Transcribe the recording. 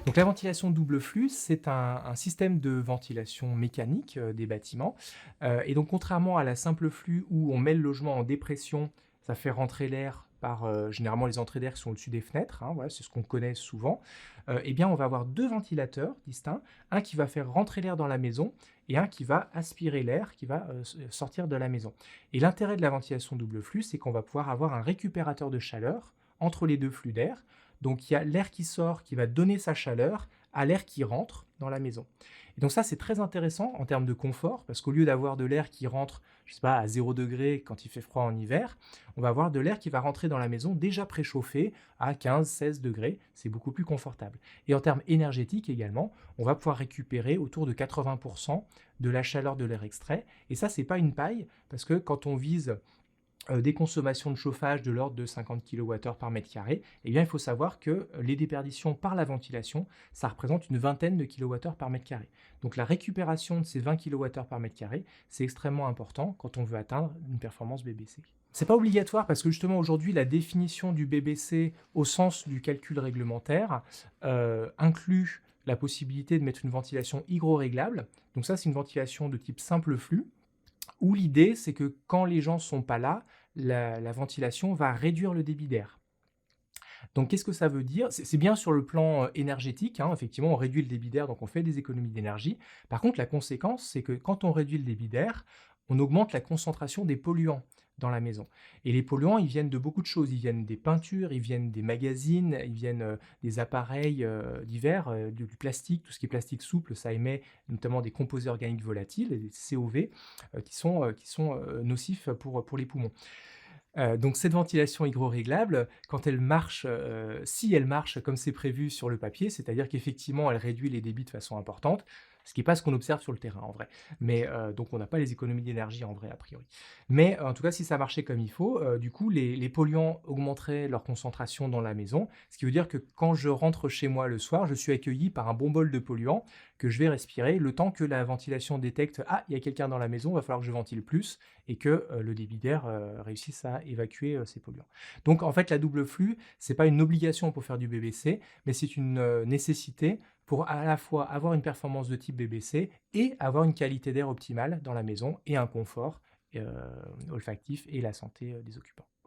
Donc la ventilation double flux, c'est un système de ventilation mécanique des bâtiments. Et donc contrairement à la simple flux où on met le logement en dépression, ça fait rentrer l'air par généralement les entrées d'air qui sont au-dessus des fenêtres, hein, voilà, c'est ce qu'on connaît souvent. Eh bien, on va avoir deux ventilateurs distincts, un qui va faire rentrer l'air dans la maison et un qui va aspirer l'air qui va sortir de la maison. Et l'intérêt de la ventilation double flux, c'est qu'on va pouvoir avoir un récupérateur de chaleur entre les deux flux d'air. Donc il y a l'air qui sort qui va donner sa chaleur à l'air qui rentre dans la maison. Et donc ça, c'est très intéressant en termes de confort, parce qu'au lieu d'avoir de l'air qui rentre, je sais pas, à 0 degré quand il fait froid en hiver, on va avoir de l'air qui va rentrer dans la maison déjà préchauffé à 15-16 degrés. C'est beaucoup plus confortable. Et en termes énergétiques également, on va pouvoir récupérer autour de 80% de la chaleur de l'air extrait. Et ça, c'est pas une paille, parce que quand on vise des consommations de chauffage de l'ordre de 50 kWh par mètre carré, eh bien, il faut savoir que les déperditions par la ventilation, ça représente une vingtaine de kWh par mètre carré. Donc la récupération de ces 20 kWh par mètre carré, c'est extrêmement important quand on veut atteindre une performance BBC. C'est pas obligatoire parce que justement aujourd'hui la définition du BBC au sens du calcul réglementaire inclut la possibilité de mettre une ventilation hygroréglable. Donc ça, c'est une ventilation de type simple flux où l'idée, c'est que quand les gens sont pas là, la ventilation va réduire le débit d'air. Donc qu'est-ce que ça veut dire? C'est bien sur le plan énergétique, hein, effectivement, on réduit le débit d'air, donc on fait des économies d'énergie. Par contre, la conséquence, c'est que quand on réduit le débit d'air, on augmente la concentration des polluants dans la maison. Et les polluants, ils viennent de beaucoup de choses. Ils viennent des peintures, ils viennent des magazines, ils viennent des appareils divers, du plastique, tout ce qui est plastique souple, ça émet notamment des composés organiques volatiles, des COV, qui sont nocifs pour les poumons. Donc cette ventilation hygroréglable, quand elle marche, si elle marche comme c'est prévu sur le papier, c'est-à-dire qu'effectivement elle réduit les débits de façon importante, ce qui n'est pas ce qu'on observe sur le terrain en vrai. Mais donc on n'a pas les économies d'énergie en vrai a priori. Mais en tout cas si ça marchait comme il faut, du coup les polluants augmenteraient leur concentration dans la maison, ce qui veut dire que quand je rentre chez moi le soir, je suis accueilli par un bon bol de polluants que je vais respirer le temps que la ventilation détecte « Ah, il y a quelqu'un dans la maison, il va falloir que je ventile plus » et que le débit d'air réussisse à évacuer ces polluants. Donc en fait, la double flux, c'est pas une obligation pour faire du BBC, mais c'est une nécessité pour à la fois avoir une performance de type BBC et avoir une qualité d'air optimale dans la maison et un confort olfactif et la santé des occupants.